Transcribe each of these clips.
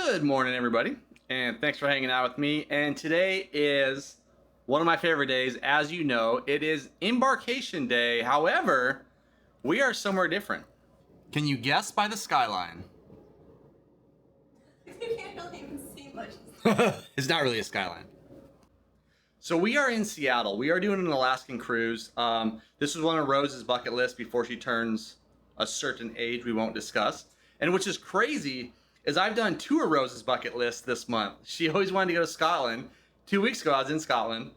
Good morning, everybody, and thanks for hanging out with me. And today is one of my favorite days. As you know, it is Embarkation Day. However, we are somewhere different. Can you guess by the skyline? You can't really even see much. It's not really a skyline. So we are in Seattle. We are doing an Alaskan cruise. This was one of Rose's bucket lists before she turns a certain age we won't discuss. And which is crazy is I've done two of Rose's bucket lists this month. She always wanted to go to Scotland. 2 weeks ago I was in Scotland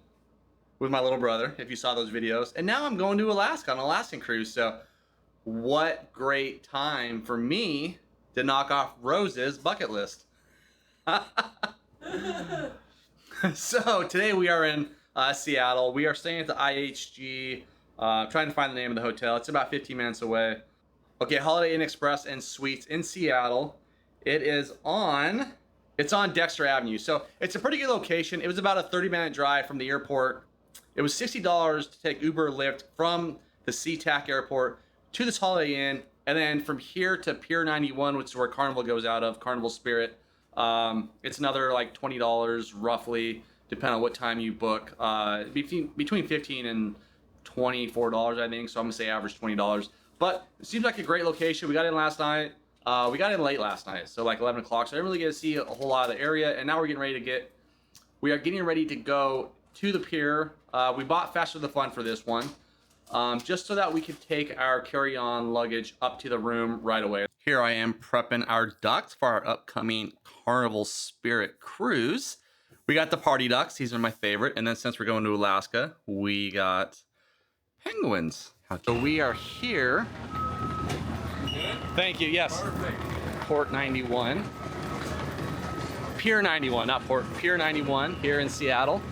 with my little brother, if you saw those videos. And now I'm going to Alaska on an Alaskan cruise. So what great time for me to knock off Rose's bucket list. So today we are in Seattle. We are staying at the IHG, trying to find the name of the hotel. It's about 15 minutes away. Okay, Holiday Inn Express and Suites in Seattle. It's on Dexter Avenue. So it's a pretty good location. It was about a 30-minute drive from the airport. It was $60 to take Uber or Lyft from the SeaTac airport to this Holiday Inn. And then from here to Pier 91, which is where Carnival goes out of, Carnival Spirit. It's another like $20 roughly, depending on what time you book. Between $15 and $24, I think. So I'm gonna say average $20. But it seems like a great location. We got in last night. We got in late last night, so like 11 o'clock. So I didn't really get to see a whole lot of the area. And now we are getting ready to go to the pier. We bought Faster the Fun for this one, just so that we could take our carry-on luggage up to the room right away. Here I am prepping our ducks for our upcoming Carnival Spirit cruise. We got the party ducks. These are my favorite. And then since we're going to Alaska, we got penguins. So we are here. Thank you, yes. Perfect. Port 91. Pier 91, not Port. Pier 91 here in Seattle.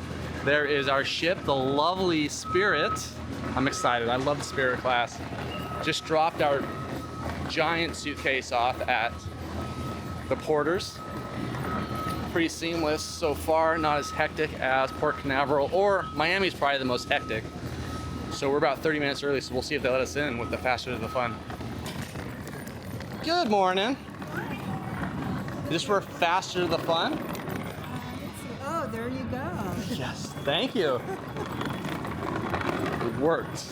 There is our ship, the lovely Spirit. I'm excited. I love the Spirit class. Just dropped our giant suitcase off at the Porters. Pretty seamless so far, not as hectic as Port Canaveral or Miami's probably the most hectic. So we're about 30 minutes early, so we'll see if they let us in with the Faster the Fun. Good morning. Is this for Faster the Fun? Oh, there you go. Yes, thank you. It worked.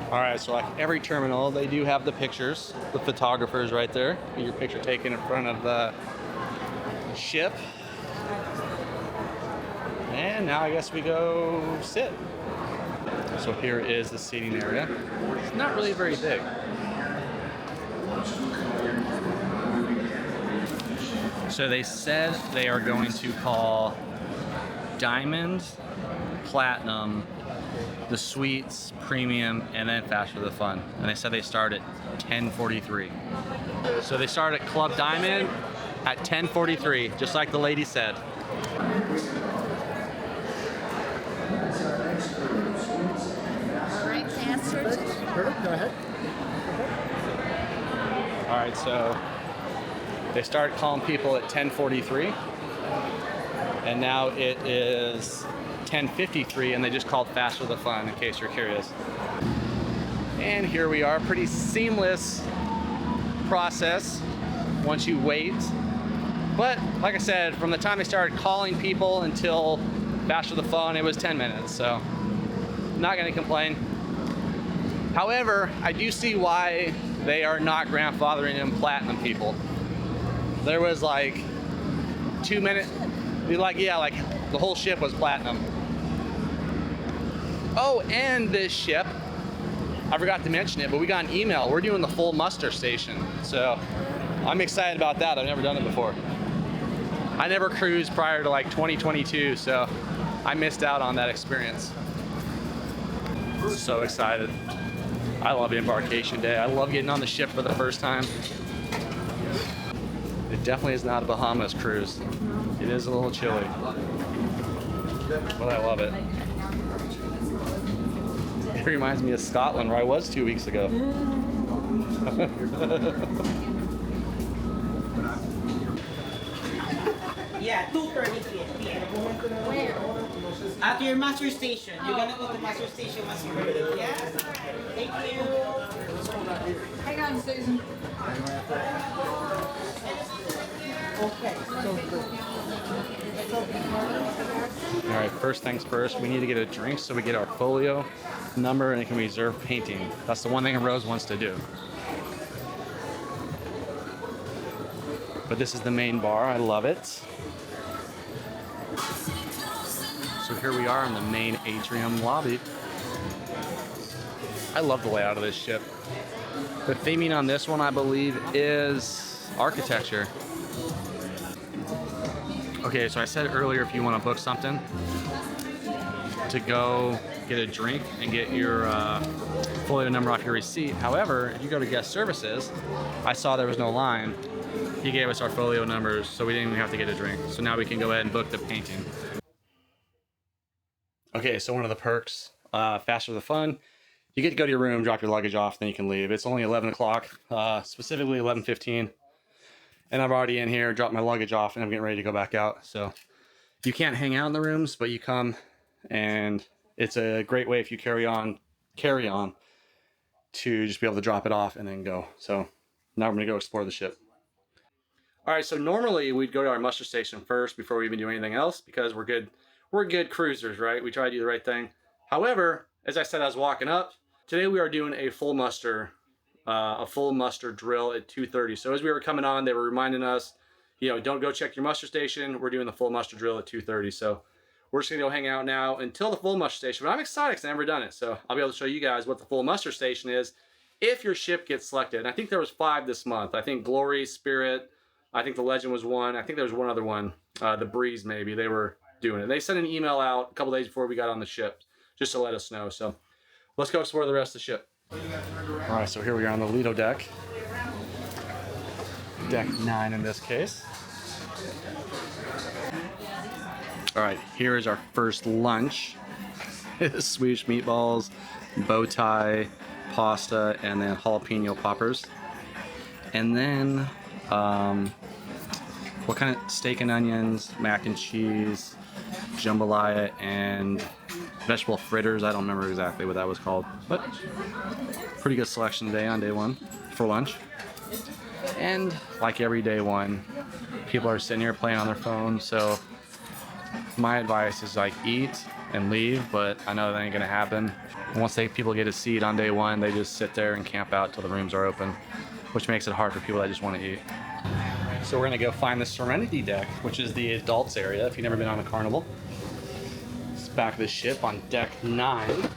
All right, so like every terminal, they do have the pictures, the photographers right there. Get your picture taken in front of the ship. And now I guess we go sit. So here is the seating area. It's not really very big. So they said they are going to call Diamond, Platinum, the Suites, Premium, and then Faster the Fun. And they said they start at 10:43. So they start at Club Diamond at 10:43, just like the lady said. Right faster. Perfect, go ahead. All right, so they started calling people at 10:43, and now it is 10:53, and they just called Faster the Fun, in case you're curious. And here we are, pretty seamless process once you wait. But like I said, from the time they started calling people until Faster the Fun, it was 10 minutes, so not gonna complain. However, I do see why they are not grandfathering in Platinum people. There was like 2 minutes, like the whole ship was Platinum. Oh, and this ship, I forgot to mention it, but we got an email. We're doing the full muster station. So I'm excited about that. I've never done it before. I never cruised prior to like 2022, so I missed out on that experience. So excited. I love Embarkation Day. I love getting on the ship for the first time. It definitely is not a Bahamas cruise. It is a little chilly, but I love it. It reminds me of Scotland, where I was 2 weeks ago. Yeah, 2:30 p.m. Where? At your master station. You're gonna go to master station once you're ready. Yeah? Thank you. Hang on, Susan. Okay, so good. All right, first things first, we need to get a drink so we get our folio number and it can reserve painting. That's the one thing Rose wants to do. But this is the main bar, I love it. So here we are in the main atrium lobby. I love the layout of this ship. The theming on this one, I believe, is architecture. Okay, so I said earlier if you want to book something, to go get a drink and get your folio number off your receipt. However, if you go to guest services, I saw there was no line. He gave us our folio numbers, so we didn't even have to get a drink. So now we can go ahead and book the painting. Okay, so one of the perks, faster the fun. You get to go to your room, drop your luggage off, then you can leave. It's only 11 o'clock, specifically 11:15. And I'm already in here, dropped my luggage off, and I'm getting ready to go back out. So you can't hang out in the rooms, but you come, and it's a great way if you carry on to just be able to drop it off and then go. So now we're gonna go explore the ship. All right, so normally we'd go to our muster station first before we even do anything else because we're good cruisers, right? We try to do the right thing. However, as I said, I was walking up. Today we are doing a full muster drill at 2:30. So as we were coming on, they were reminding us, you know, don't go check your muster station. We're doing the full muster drill at 2:30. So we're just gonna go hang out now until the full muster station. But I'm excited because I've never done it. So I'll be able to show you guys what the full muster station is if your ship gets selected. And I think there was 5 this month. I think Glory, Spirit, I think the Legend was 1. I think there was one other one, the Breeze maybe. They were doing it. They sent an email out a couple days before we got on the ship just to let us know. So let's go explore the rest of the ship. All right, so here we are on the Lido deck. Deck 9 in this case. All right, here is our first lunch. Swedish meatballs, bow tie, pasta, and then jalapeno poppers. And then, what kind of steak and onions, mac and cheese, jambalaya, and vegetable fritters. I don't remember exactly what that was called, but pretty good selection today on day 1 for lunch. And like every day 1, people are sitting here playing on their phones. So my advice is like eat and leave, but I know that ain't gonna happen. Once people get a seat on day 1, they just sit there and camp out till the rooms are open, which makes it hard for people that just want to eat. So we're gonna go find the Serenity deck, which is the adults area if you've never been on a Carnival. Back of the ship on deck 9.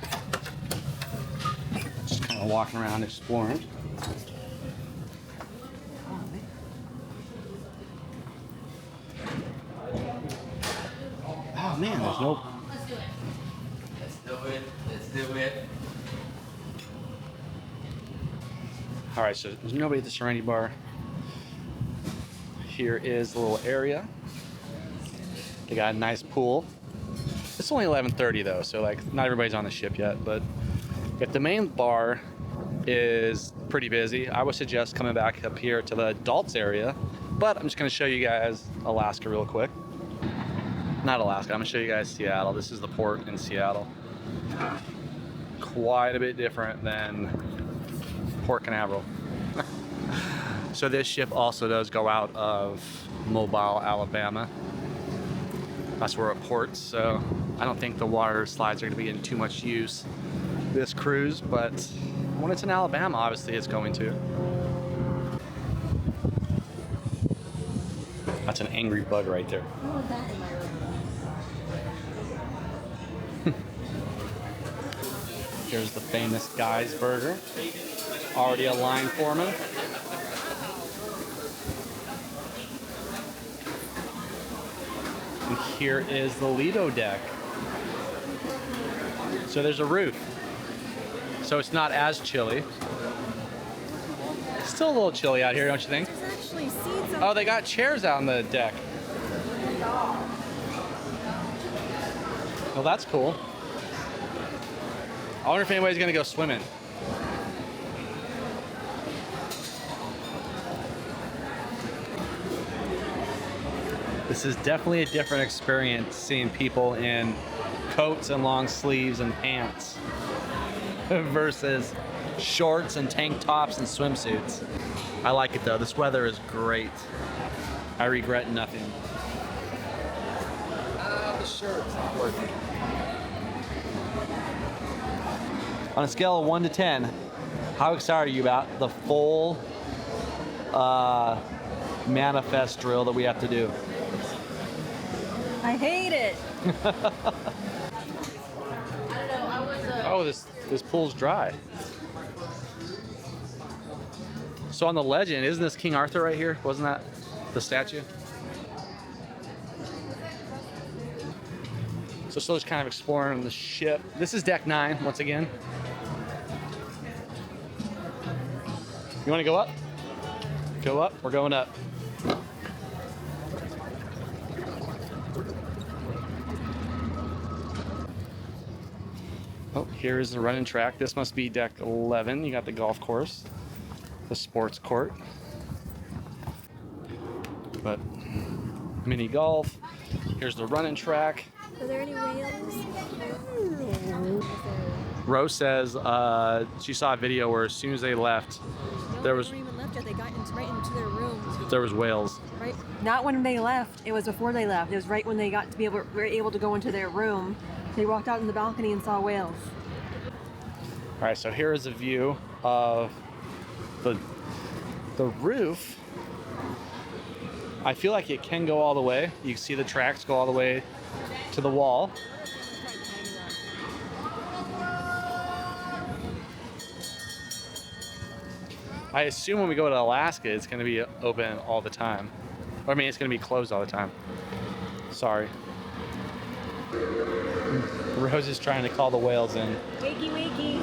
Just kind of walking around exploring. Oh man, there's no... Let's do it. Let's do it. Let's do it. Alright, so there's nobody at the Serenity bar. Here is the little area. They got a nice pool. It's only 11:30 though, so like not everybody's on the ship yet, but if the main bar is pretty busy, I would suggest coming back up here to the adults area. But I'm just gonna show you guys Alaska real quick. Not Alaska, I'm gonna show you guys Seattle. This is the port in Seattle. Quite a bit different than Port Canaveral. So this ship also does go out of Mobile, Alabama. That's where it ports, so I don't think the water slides are going to be in too much use this cruise, but when it's in Alabama, obviously it's going to. That's an angry bug right there. What was that in my room? Here's the famous Guy's Burger. Already a line foreman. And here is the Lido deck. So there's a roof. So it's not as chilly. Still a little chilly out here, don't you think? There's actually seats on Oh, they got chairs out on the deck. Well, that's cool. I wonder if anybody's gonna go swimming. This is definitely a different experience seeing people in coats and long sleeves and pants versus shorts and tank tops and swimsuits. I like it though, this weather is great. I regret nothing. The shirt's not working. On a scale of 1 to 10, how excited are you about the full manifest drill that we have to do? I hate it. Oh, this pool's dry. So on the legend, isn't this King Arthur right here? Wasn't that the statue? So still just kind of exploring the ship. This is deck 9 once again. You want to go up? Go up. We're going up. Oh, here is the running track. This must be deck 11. You got the golf course, the sports court, but mini golf. Here's the running track. Are there any whales? Rose says she saw a video where as soon as they left, there was They never even left yet. They got right into their rooms. there was whales. Right. Not when they left. It was before they left. It was right when they got to were able to go into their room. They walked out in the balcony and saw whales. All right, so here is a view of the roof. I feel like it can go all the way. You can see the tracks go all the way to the wall. I assume when we go to Alaska, it's going to be open all the time. I mean, it's going to be closed all the time. Sorry. Rose is trying to call the whales in. Wakey, wakey.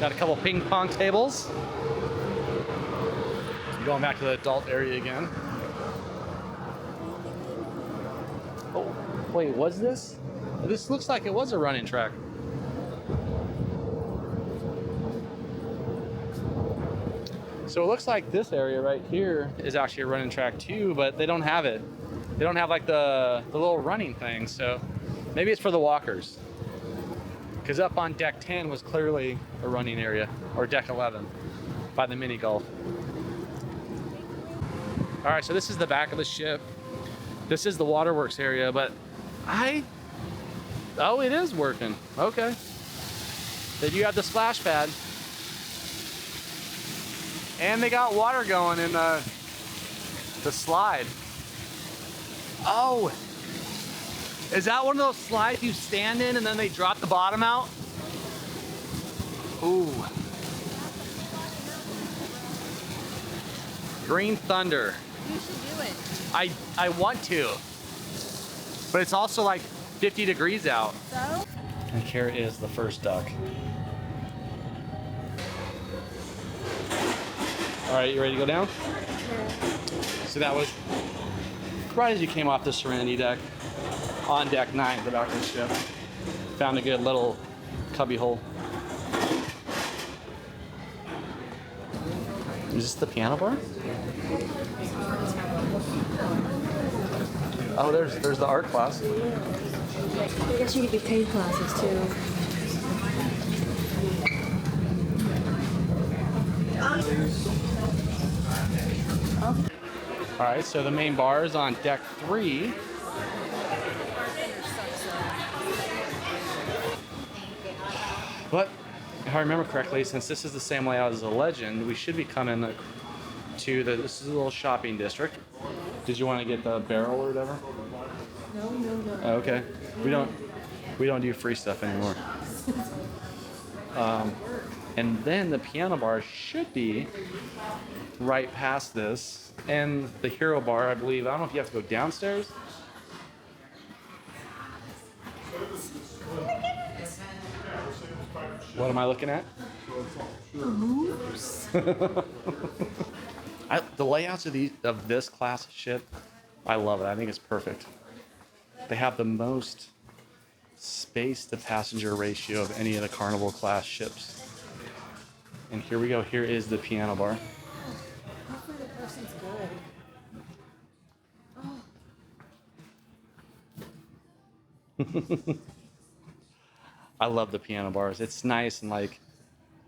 Got a couple ping pong tables. Going back to the adult area again. Oh, wait, was this? This looks like it was a running track. So it looks like this area right here is actually a running track too, but they don't have it. They don't have like the little running thing, so maybe it's for the walkers. Because up on deck 10 was clearly a running area, or deck 11 by the mini golf. All right, so this is the back of the ship. This is the waterworks area, but oh, it is working. Okay. They do have the splash pad. And they got water going in the slide. Oh, is that one of those slides you stand in and then they drop the bottom out? Ooh. Green Thunder. You should do it. I want to, but it's also like 50 degrees out. So? And here is the first duck. All right, you ready to go down? So that was right as you came off the Serenity deck on deck 9 of the back of the ship. Found a good little cubby hole. Is this the piano bar? Oh, there's the art class. I guess you could do paid classes too. All right, so the main bar is on deck 3. But if I remember correctly, since this is the same layout as the Legend, we should be coming to this is a little shopping district. Did you want to get the barrel or whatever? No. Oh, okay. We don't do free stuff anymore. And then the piano bar should be right past this, and the hero bar, I believe. I don't know if you have to go downstairs. What am I looking at? The layouts of this class of ship, I love it. I think it's perfect. They have the most space to passenger ratio of any of the Carnival class ships. And here we go. Here is the piano bar. Hopefully the person's good. I love the piano bars. It's nice and like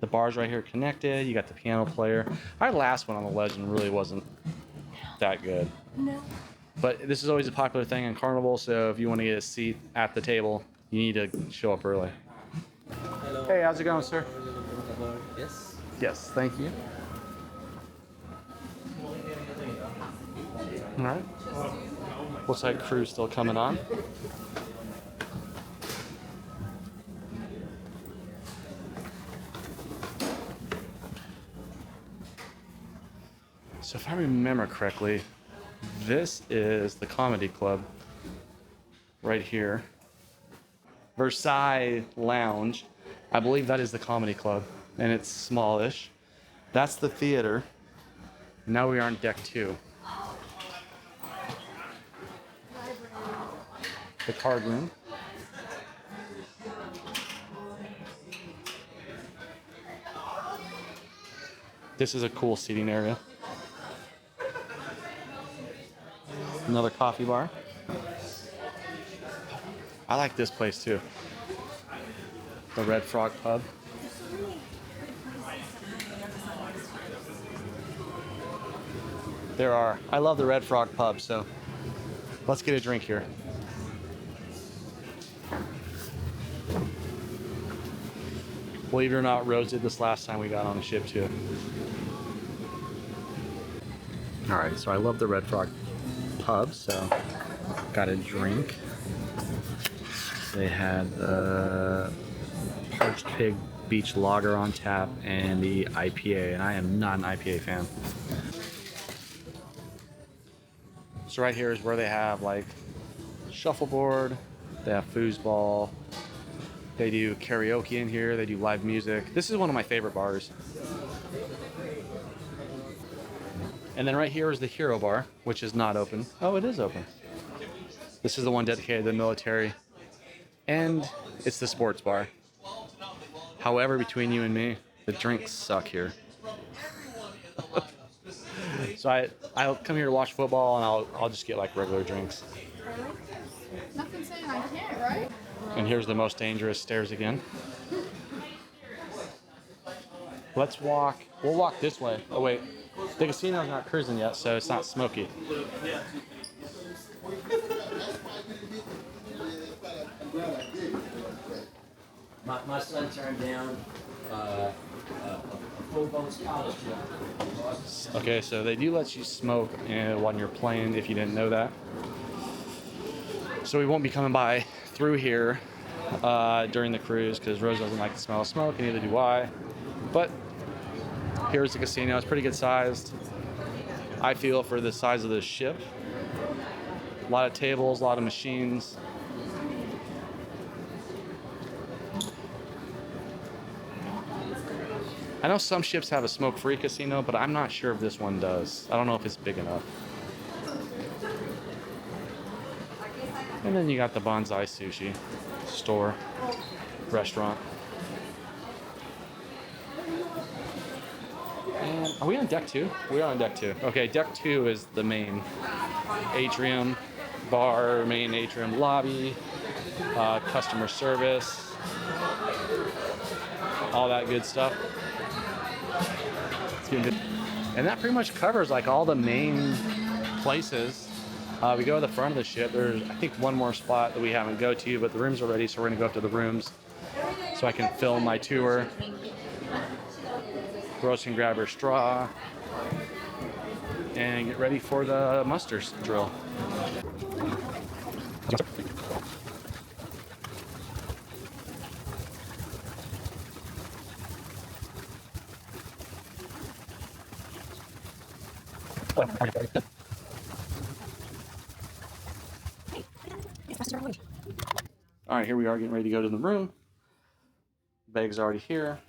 The bar's right here connected. You got the piano player. Our last one on the Legend really wasn't that good. No. But this is always a popular thing in Carnival, so if you want to get a seat at the table, you need to show up early. Hello. Hey, how's it going, sir? Yes. Yes, thank you. All right. Looks like crew's still coming on. So if I remember correctly, this is the comedy club right here. Versailles Lounge. I believe that is the comedy club, and it's smallish. That's the theater. Now we are on deck 2. The card room. This is a cool seating area. Another coffee bar. I like this place too. The Red Frog Pub. I love the Red Frog Pub, so let's get a drink here. Believe it or not, Rose did this last time we got on the ship too. All right, so I love the Red Frog Pub, so got a drink. They had the Parched Pig Beach Lager on tap and the IPA, and I am not an IPA fan. So right here is where they have like shuffleboard, they have foosball, they do karaoke in here, they do live music. This is one of my favorite bars. And then right here is the Hero Bar, which is not open. Oh, it is open. This is the one dedicated to the military. And it's the sports bar. However, between you and me, the drinks suck here. So I'll come here to watch football, and I'll just get like regular drinks. Nothing saying I can't, right? And here's the most dangerous stairs again. Let's walk. We'll walk this way. Oh wait, the casino's not cruising yet, so it's not smoky. My son turned down a full boat scholarship. Okay, so they do let you smoke when you're playing, if you didn't know that. So we won't be coming by through here during the cruise because Rose doesn't like the smell of smoke, and neither do I. But here's the casino. It's pretty good sized, I feel, for the size of the ship. A lot of tables, a lot of machines. I know some ships have a smoke-free casino, but I'm not sure if this one does. I don't know if it's big enough. And then you got the Bonsai Sushi store, restaurant. And are we on deck 2? We are on deck 2. Okay, deck 2 is the main atrium, bar, main atrium lobby, customer service, all that good stuff. And that pretty much covers like all the main places. We go to the front of the ship. There's, I think, one more spot that we haven't go to, but the rooms are ready, so we're gonna go up to the rooms so I can film my tour. Rose can grab her straw and get ready for the muster drill. All right, here we are getting ready to go to the room. Bag's already here.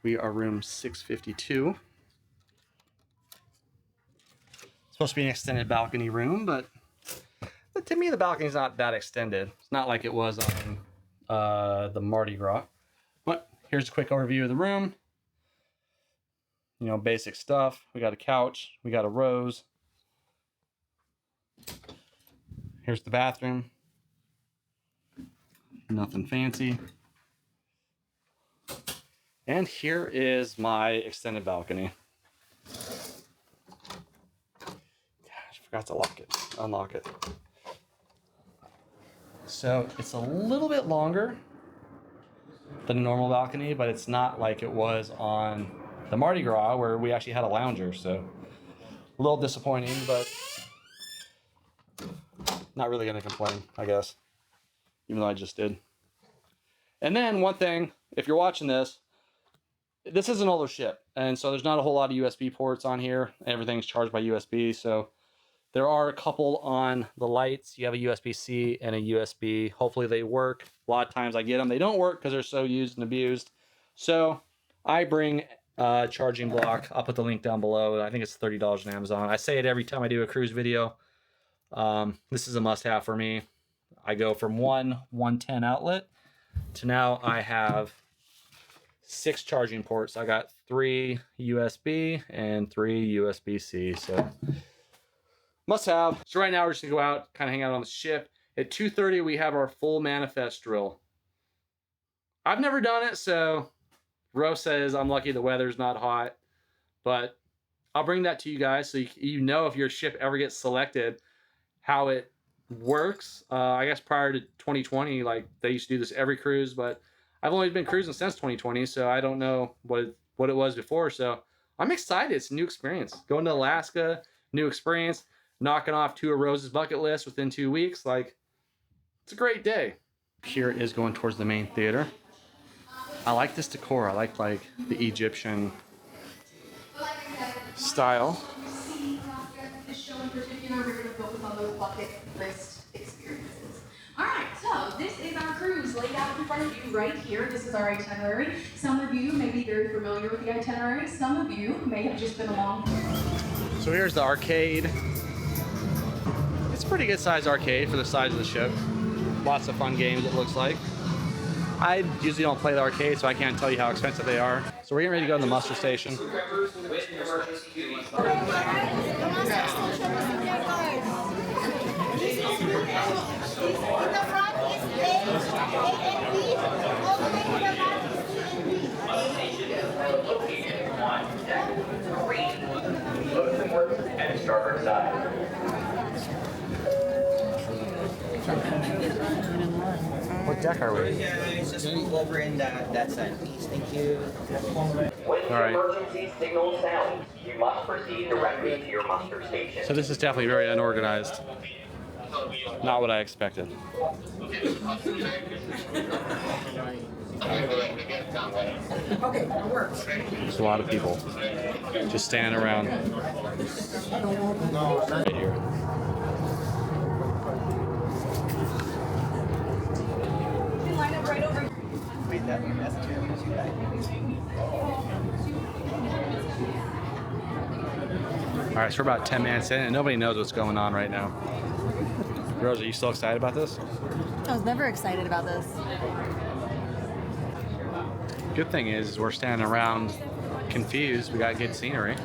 We are room 652. It's supposed to be an extended balcony room, but to me the balcony's not that extended. It's not like it was on the Mardi Gras. But here's a quick overview of the room. You know, basic stuff. We got a couch. We got a rose. Here's the bathroom. Nothing fancy. And here is my extended balcony. Gosh, I forgot to unlock it. So it's a little bit longer than a normal balcony, but it's not like it was on the Mardi Gras where we actually had a lounger. So a little disappointing, but not really gonna complain, I guess, even though I just did. And then one thing, if you're watching this is an older ship, and so there's not a whole lot of USB ports on here. Everything's charged by USB, so there are a couple on the lights. You have a USB-C and a USB. Hopefully they work. A lot of times I get them, they don't work because they're so used and abused. So I bring a charging block. I'll put the link down below. I think it's $30 on Amazon. I say it every time I do a cruise video. This is a must-have for me. I go from one 110 outlet to now I have 6 charging ports. I got 3 USB and 3 USB-C. So must have. So right now we're just gonna go out, kind of hang out on the ship. At 2:30 we have our full manifest drill. I've never done it, so Rose says I'm lucky the weather's not hot, but I'll bring that to you guys so you know if your ship ever gets selected, how it works. I guess prior to 2020, like they used to do this every cruise, but I've only been cruising since 2020, so I don't know what it was before. So I'm excited. It's a new experience. Going to Alaska, new experience. Knocking off 2 of Rose's bucket list within 2 weeks. Like, it's a great day. Pier is going towards the main theater. I like this decor. I like the Egyptian style. This show in particular, we're going to focus on those bucket list experiences. All right, so this is our cruise laid out in front of you right here. This is our itinerary. Some of you may be very familiar with the itinerary. Some of you may have just been along. So here's the arcade. It's a pretty good size arcade for the size of the ship. Lots of fun games, it looks like. I usually don't play the arcade, so I can't tell you how expensive they are. So we're getting ready to go to the muster station. What deck are we? Just move over in that side, please. Thank you. When the emergency signal sounds, you must proceed directly to your muster station. So this is definitely very unorganized. Not what I expected. Okay, it works. There's a lot of people just standing around right here. Line up right over. Wait, that's All right, so we're about 10 minutes in and nobody knows what's going on right now. Rose, are you still excited about this? I was never excited about this. Good thing is we're standing around confused. We got good scenery.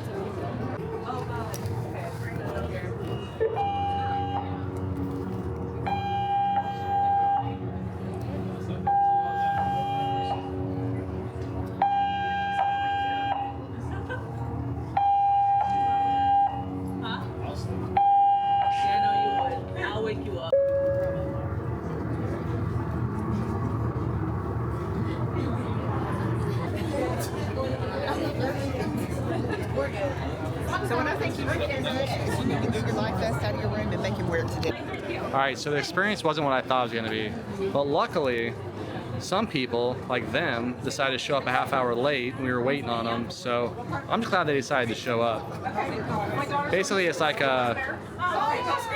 So when I think you need to do your life vest out of your room and make him wear it today. All right, so the experience wasn't what I thought it was gonna be, but luckily, some people, like them, decided to show up a half hour late and we were waiting on them, so I'm just glad they decided to show up. Basically, it's like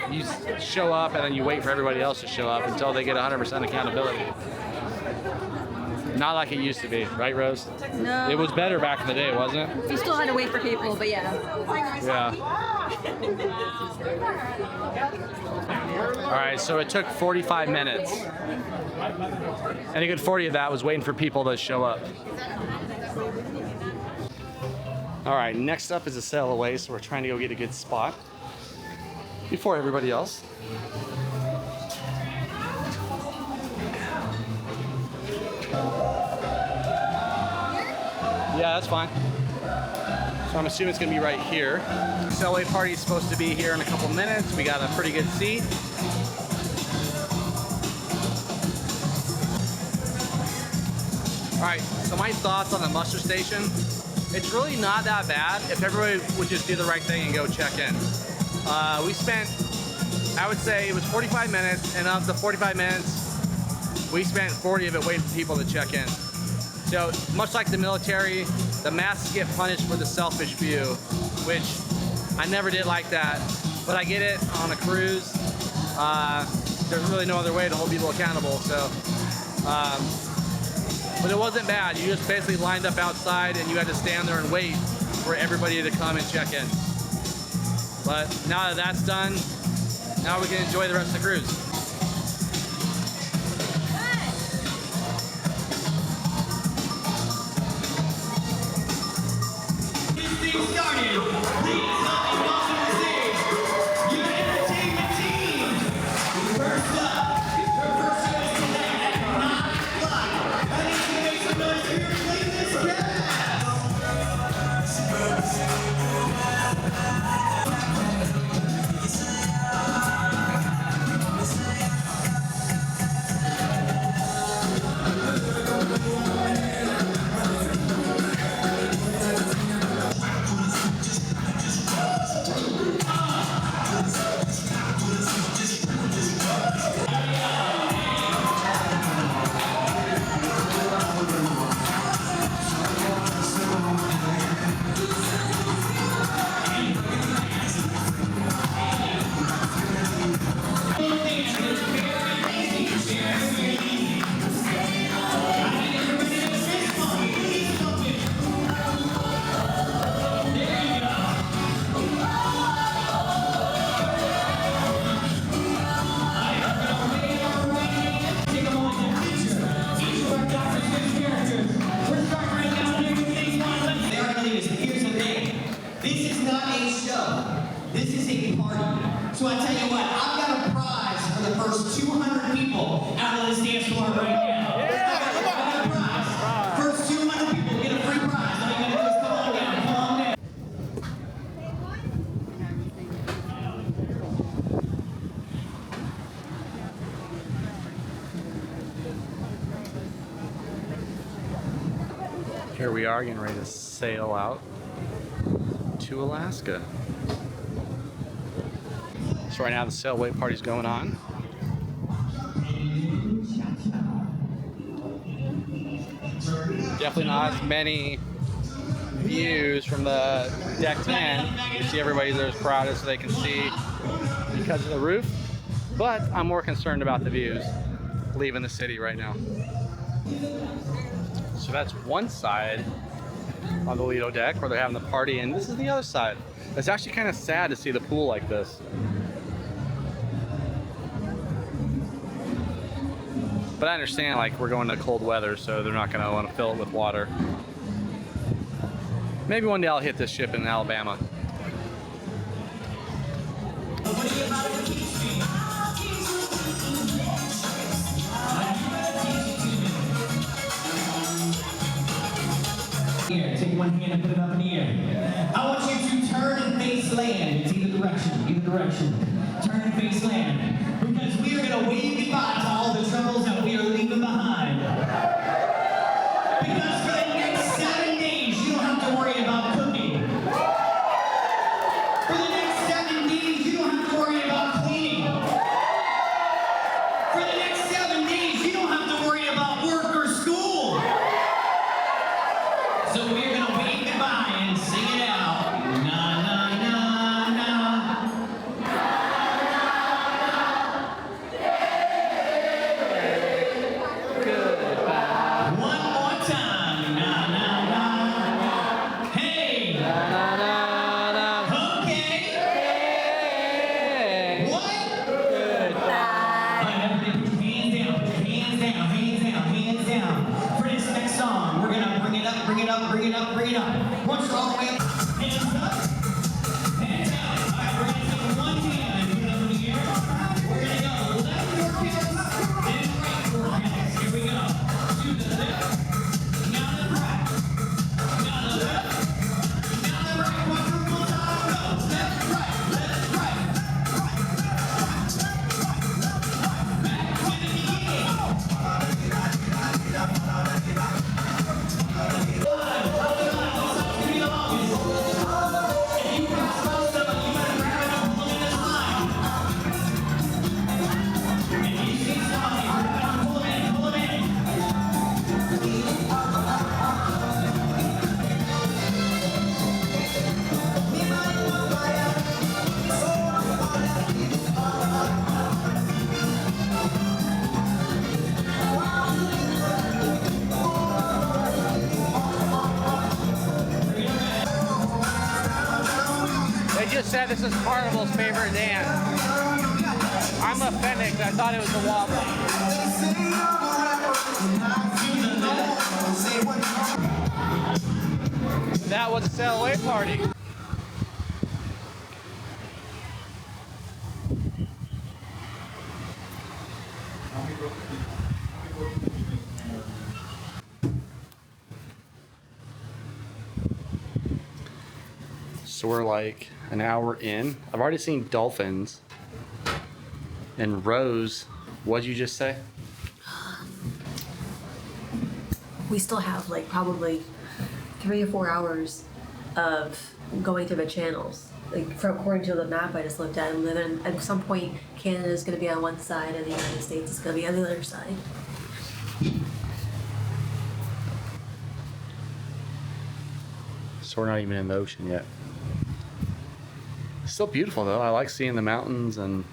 you show up and then you wait for everybody else to show up until they get 100% accountability. Not like it used to be, right, Rose? No. It was better back in the day, wasn't it? You still had to wait for people, but yeah. Yeah. All right, so it took 45 minutes. And a good 40 of that was waiting for people to show up. All right, next up is a sail away, so we're trying to go get a good spot before everybody else. Yeah, that's fine. So I'm assuming it's gonna be right here. Sailway party's supposed to be here in a couple minutes. We got a pretty good seat. All right, so my thoughts on the muster station. It's really not that bad if everybody would just do the right thing and go check in. We spent, I would say it was 45 minutes, and of the 45 minutes, we spent 40 of it waiting for people to check in. So much like the military, the masks get punished for the selfish view, which I never did like that, but I get it on a cruise. There's really no other way to hold people accountable, so. But it wasn't bad. You just basically lined up outside and you had to stand there and wait for everybody to come and check in. But now that that's done, now we can enjoy the rest of the cruise. So I tell you what, I've got a prize for the first 200 people out of this dance floor right now. Yeah, I've got a prize. First 200 people get a free prize. All you gotta do is come on down, come on down. Here we are getting ready to sail out to Alaska. So right now the sailway party's going on. Definitely not as many views from the deck 10. You see everybody there is crowded so they can see because of the roof. But I'm more concerned about the views leaving the city right now. So that's one side on the Lido deck where they're having the party, and this is the other side. It's actually kind of sad to see the pool like this. But I understand, like, we're going to cold weather, so they're not going to want to fill it with water. Maybe one day I'll hit this ship in Alabama. Here, take one hand and put it up in the air. I want you to turn and face land. It's either direction. Turn and face land. Because we are going to wave goodbye to all the troubles that we are leaving behind. Because for the next 7 days, you don't have to worry about cooking. For the next 7 days, you don't have to worry about cleaning. For the next 7 days, you don't have to worry about work or school. So we're going to wave goodbye and sing it out. Na, na, na, na. just said this is Carnival's favorite dance. I'm offended because I thought it was the wobble. That was a sail away party. So we're like an hour in. I've already seen dolphins. And Rose, what'd you just say? We still have like probably 3 or 4 hours of going through the channels. Like according to the map I just looked at, and then at some point Canada is going to be on one side and the United States is going to be on the other side. So we're not even in the ocean yet. It's still beautiful though. I like seeing the mountains and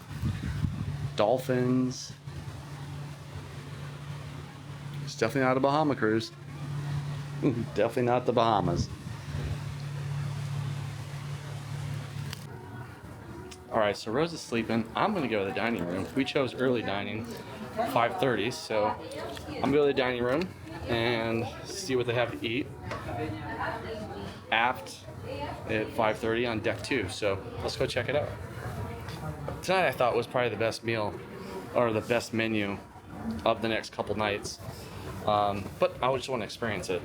dolphins. It's definitely not a Bahama cruise. Definitely not the Bahamas. Alright, so Rose is sleeping. I'm gonna go to the dining room. We chose early dining, 5:30, so I'm gonna go to the dining room and see what they have to eat. Aft at 5:30 on deck 2, so let's go check it out. Tonight I thought was probably the best meal, or the best menu of the next couple nights, but I just want to experience it.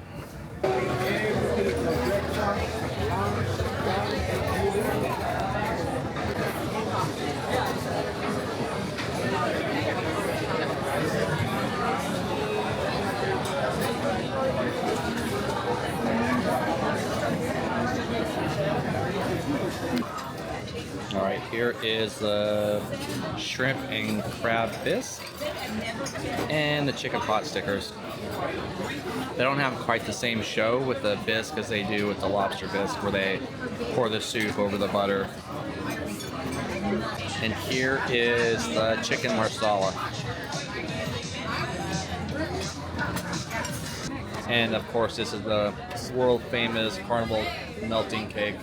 Alright, here is the shrimp and crab bisque and the chicken pot stickers. They don't have quite the same show with the bisque as they do with the lobster bisque, where they pour the soup over the butter. And here is the chicken marsala. And of course, this is the world famous Carnival melting cake.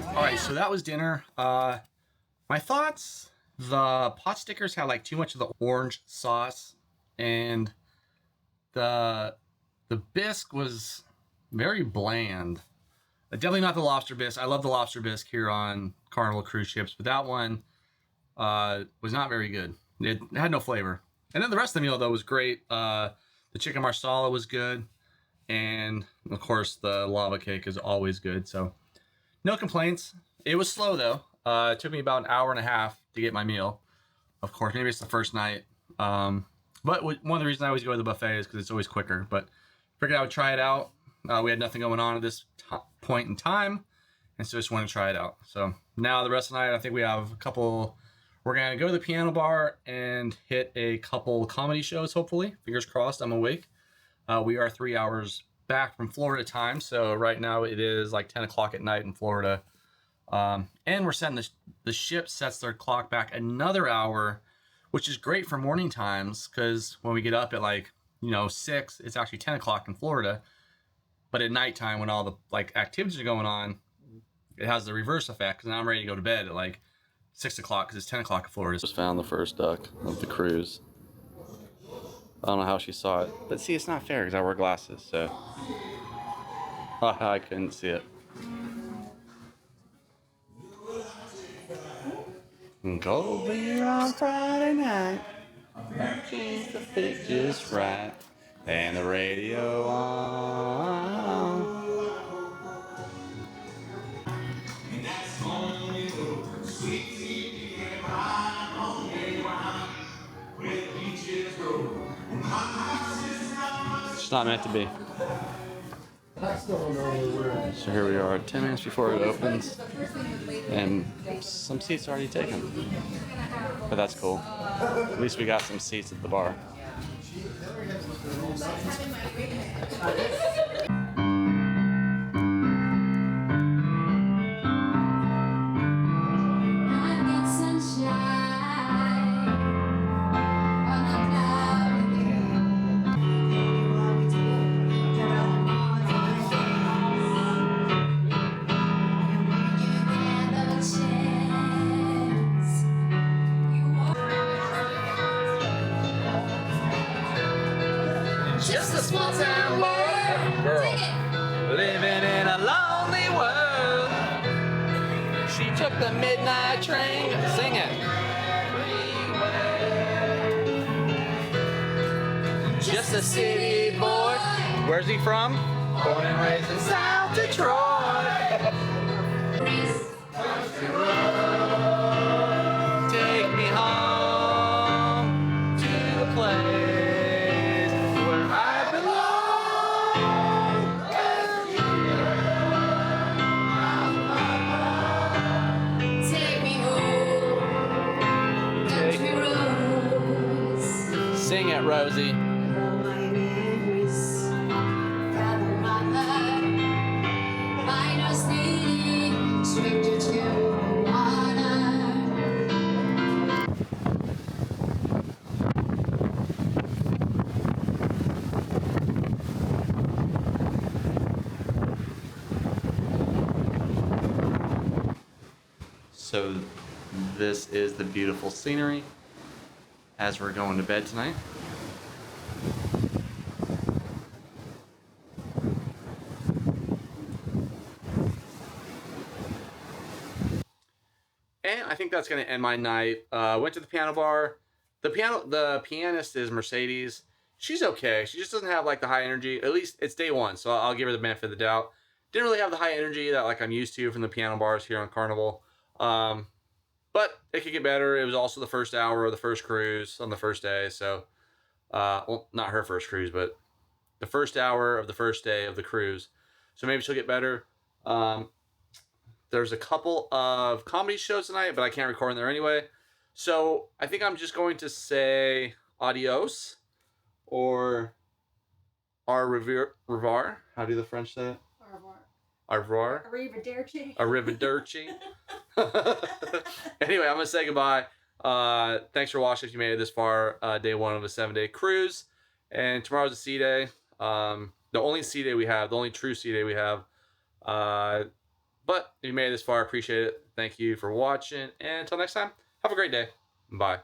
Alright, so that was dinner. My thoughts, the pot stickers had like too much of the orange sauce, and the bisque was very bland. Definitely not the lobster bisque. I love the lobster bisque here on Carnival cruise ships, but that one was not very good. It had no flavor. And then the rest of the meal though was great. The chicken marsala was good, and of course the lava cake is always good. So no complaints. It was slow though. It took me about an hour and a half to get my meal. Of course, maybe it's the first night. But one of the reasons I always go to the buffet is because it's always quicker. But figured I would try it out. We had nothing going on at this point in time, and so just wanted to try it out. So now the rest of the night, I think we have a couple. We're gonna go to the piano bar and hit a couple comedy shows. Hopefully, fingers crossed, I'm awake. We are 3 hours back from Florida time, so right now it is like 10 o'clock at night in Florida. And we're setting the ship sets their clock back another hour, which is great for morning times, because when we get up at like 6, it's actually 10 o'clock in Florida. But at nighttime, when all the like activities are going on, it has the reverse effect, because now I'm ready to go to bed at like 6 o'clock because it's 10 o'clock in Florida. Just found the first duck of the cruise. I don't know how she saw it, but see, it's not fair because I wear glasses, so I couldn't see it. Go beer on Friday night, keep the fit just right, and the radio on. It's not meant to be. So here we are, 10 minutes before it opens, and some seats are already taken. But that's cool. At least we got some seats at the bar. small town girl. Sing it. Living in a lonely world. She took the midnight train. Sing it. Just a city boy. Where's he from? Born and raised in South Detroit. Take me home to the place where I belong. Take me home, country roads. Sing it, Rosie. All my memories gather round. Find us needing stranger to the water. So this is the beautiful scenery as we're going to bed tonight. And I think that's going to end my night. Went to the piano bar. The pianist is Mercedes. She's okay. She just doesn't have like the high energy. At least it's day one, so I'll give her the benefit of the doubt. Didn't really have the high energy that like I'm used to from the piano bars here on Carnival. But it could get better. It was also the first hour of the first cruise on the first day. So, well, not her first cruise, but the first hour of the first day of the cruise. So maybe she'll get better. There's a couple of comedy shows tonight, but I can't record in there anyway. So I think I'm just going to say adios or au revoir. How do the French say it? Au revoir. Arrivederci. Arrivederci. Anyway, I'm going to say goodbye. Thanks for watching if you made it this far. Day one of a 7-day cruise. And tomorrow's a sea day. The only sea day we have. The only true sea day we have. But if you made it this far, I appreciate it. Thank you for watching. And until next time, have a great day. Bye.